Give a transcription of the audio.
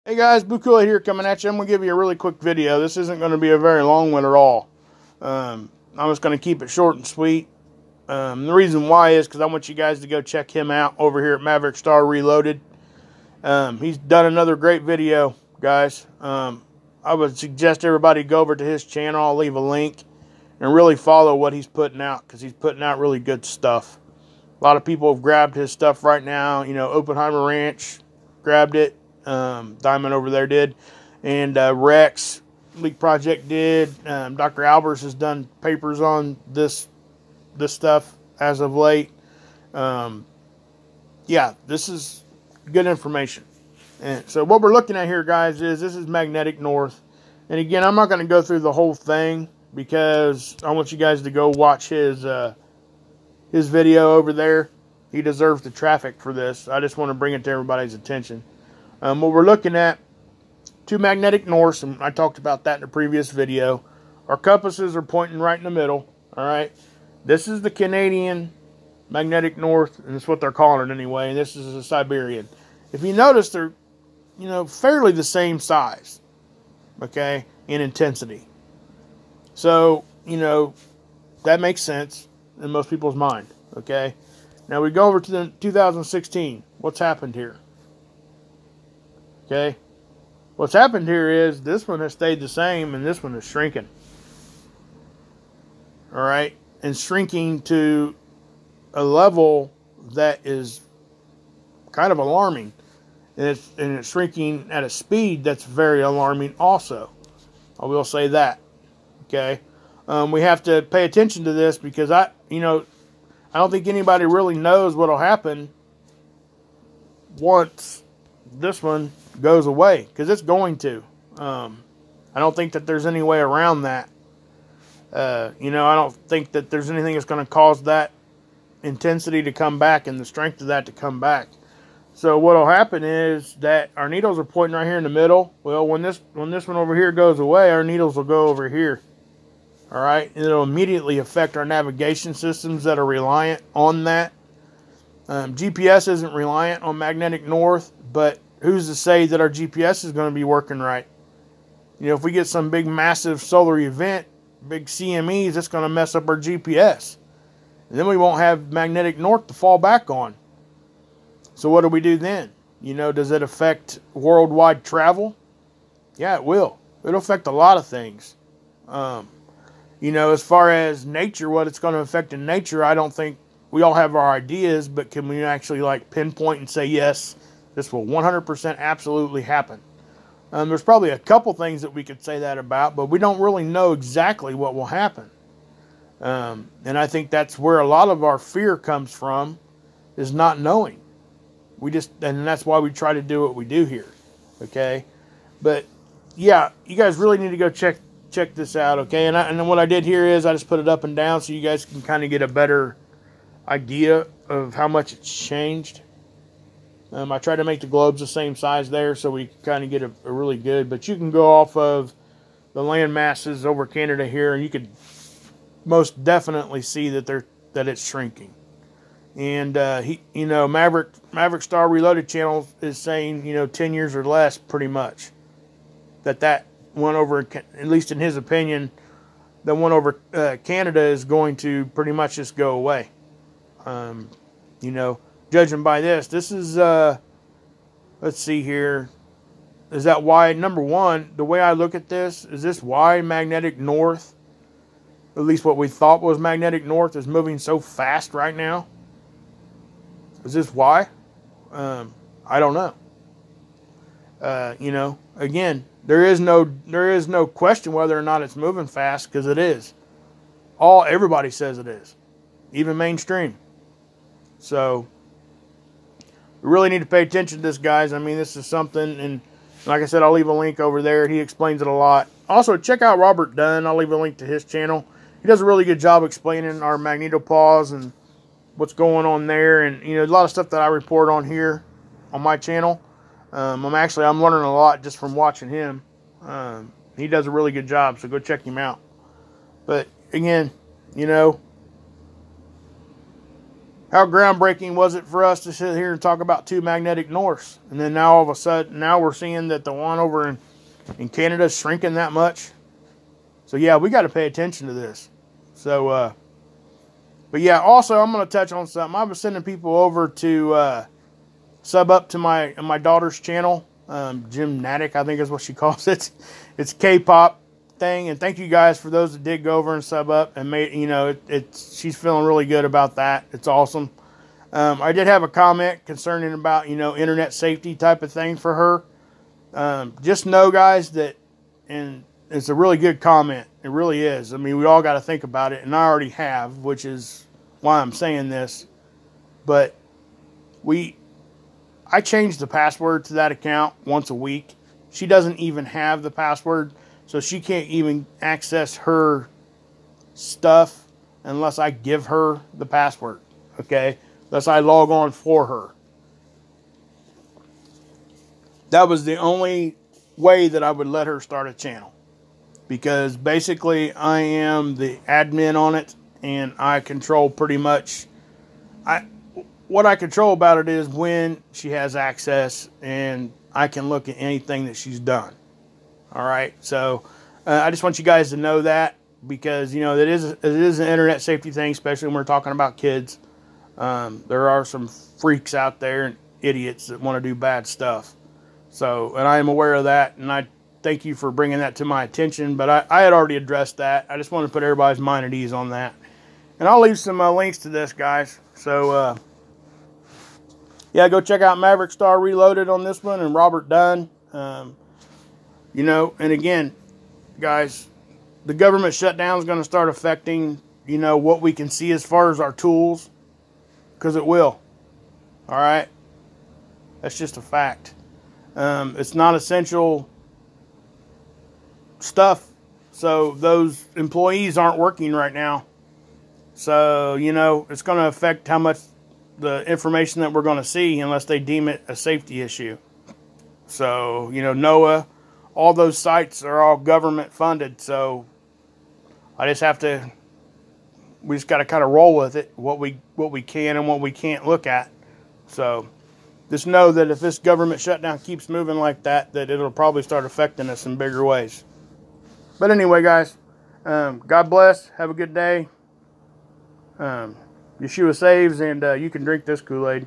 Hey guys, Bukula here coming at you. I'm going to give you a really quick video. This isn't going to be a very long one at all. I'm just going to keep it short and sweet. The reason why is because I want you guys to go check him out over here at Maverickstar Reloaded. He's done another great video, guys. I would suggest everybody go over to his channel. I'll leave a link and really follow what he's putting out because he's putting out really good stuff. A lot of people have grabbed his stuff right now. You know, Oppenheimer Ranch grabbed it. Diamond over there did, and Rex Leak Project did. Dr. Albers has done papers on this stuff as of late. Yeah, this is good information. And so what we're looking at here, guys, is this is Magnetic North. And again, I'm not going to go through the whole thing because I want you guys to go watch his video over there. He deserves the traffic for this. I just want to bring it to everybody's attention. What we're looking at, two magnetic norths, and I talked about that in a previous video. Our compasses are pointing right in the middle, all right? This is the Canadian magnetic north, and that's what they're calling it anyway, and this is the Siberian. If you notice, they're, you know, fairly the same size, okay, in intensity. So, you know, that makes sense in most people's mind, okay? Now we go over to the 2016. What's happened here? Okay, what's happened here is this one has stayed the same and this one is shrinking. All right, and shrinking to a level that is kind of alarming, and it's shrinking at a speed that's very alarming also. I will say that. Okay, we have to pay attention to this because I don't think anybody really knows what'll happen once this one goes away, because it's going to. I don't think that there's any way around that. I don't think that there's anything that's going to cause that intensity to come back and the strength of that to come back. So what'll happen is that our needles are pointing right here in the middle. Well, when this one over here goes away, our needles will go over here. All right, and it'll immediately affect our navigation systems that are reliant on that. GPS isn't reliant on magnetic north, but who's to say that our GPS is going to be working right? You know, if we get some big, massive solar event, big CMEs, that's going to mess up our GPS. And then we won't have magnetic north to fall back on. So what do we do then? You know, does it affect worldwide travel? Yeah, it will. It'll affect a lot of things. As far as nature, what it's going to affect in nature, I don't think we all have our ideas, but can we actually like pinpoint and say, yes, this will 100% absolutely happen? There's probably a couple things that we could say that about, but we don't really know exactly what will happen. And I think that's where a lot of our fear comes from, is not knowing. And that's why we try to do what we do here. Okay. But yeah, you guys really need to go check this out. Okay. And then what I did here is I just put it up and down so you guys can kind of get a better idea of how much it's changed. I tried to make the globes the same size there so we kind of get a really good, but you can go off of the land masses over Canada here and you could most definitely see that it's shrinking. And Maverickstar Reloaded channel is saying, 10 years or less pretty much. That one over, at least in his opinion, the one over Canada is going to pretty much just go away. Judging by this is, let's see here. Is that why, number one, the way I look at this, is this why magnetic north, at least what we thought was magnetic north, is moving so fast right now? Is this why? I don't know. Again, there is no question whether or not it's moving fast, because it is. Everybody says it is, even mainstream. So we really need to pay attention to this, guys. I mean, this is something, and like I said, I'll leave a link over there. He explains it a lot. Also, check out Robert Dunn. I'll leave a link to his channel. He does a really good job explaining our magnetopause and what's going on there, and a lot of stuff that I report on here on my channel. I'm learning a lot just from watching him. He does a really good job, so go check him out. But again, How groundbreaking was it for us to sit here and talk about two magnetic norths? And then now all of a sudden, now we're seeing that the one over in Canada is shrinking that much. So yeah, we got to pay attention to this. So, but yeah, also I'm going to touch on something. I was sending people over to sub up to my daughter's channel, Gymnatic, I think is what she calls it. It's K-pop thing, and thank you guys for those that did go over and sub up and made, you know, she's feeling really good about that. It's awesome. I did have a comment concerning about, you know, internet safety type of thing for her. Just know, guys, that, and it's a really good comment. It really is. I mean, we all got to think about it, and I already have, which is why I'm saying this. But I change the password to that account once a week. She doesn't even have the password, so she can't even access her stuff unless I give her the password, okay? Unless I log on for her. That was the only way that I would let her start a channel. Because basically I am the admin on it, and I control pretty much... What I control about it is when she has access, and I can look at anything that she's done. All right, so I just want you guys to know that, because you know it is an internet safety thing, especially when we're talking about kids. There are some freaks out there and idiots that want to do bad stuff. So, and I am aware of that, and I thank you for bringing that to my attention. But I had already addressed that. I just want to put everybody's mind at ease on that. And I'll leave some links to this, guys. So, yeah, go check out Maverickstar Reloaded on this one, and Robert Dunn. You know, and again, guys, the government shutdown is going to start affecting, you know, what we can see as far as our tools, because it will. All right? That's just a fact. It's not essential stuff, so those employees aren't working right now. So, you know, it's going to affect how much the information that we're going to see unless they deem it a safety issue. So, you know, NOAA, all those sites are all government funded, so we just got to kind of roll with it, what we can and what we can't look at. So just know that if this government shutdown keeps moving like that, that it'll probably start affecting us in bigger ways. But anyway, guys, God bless. Have a good day. Yeshua saves, and you can drink this Kool-Aid.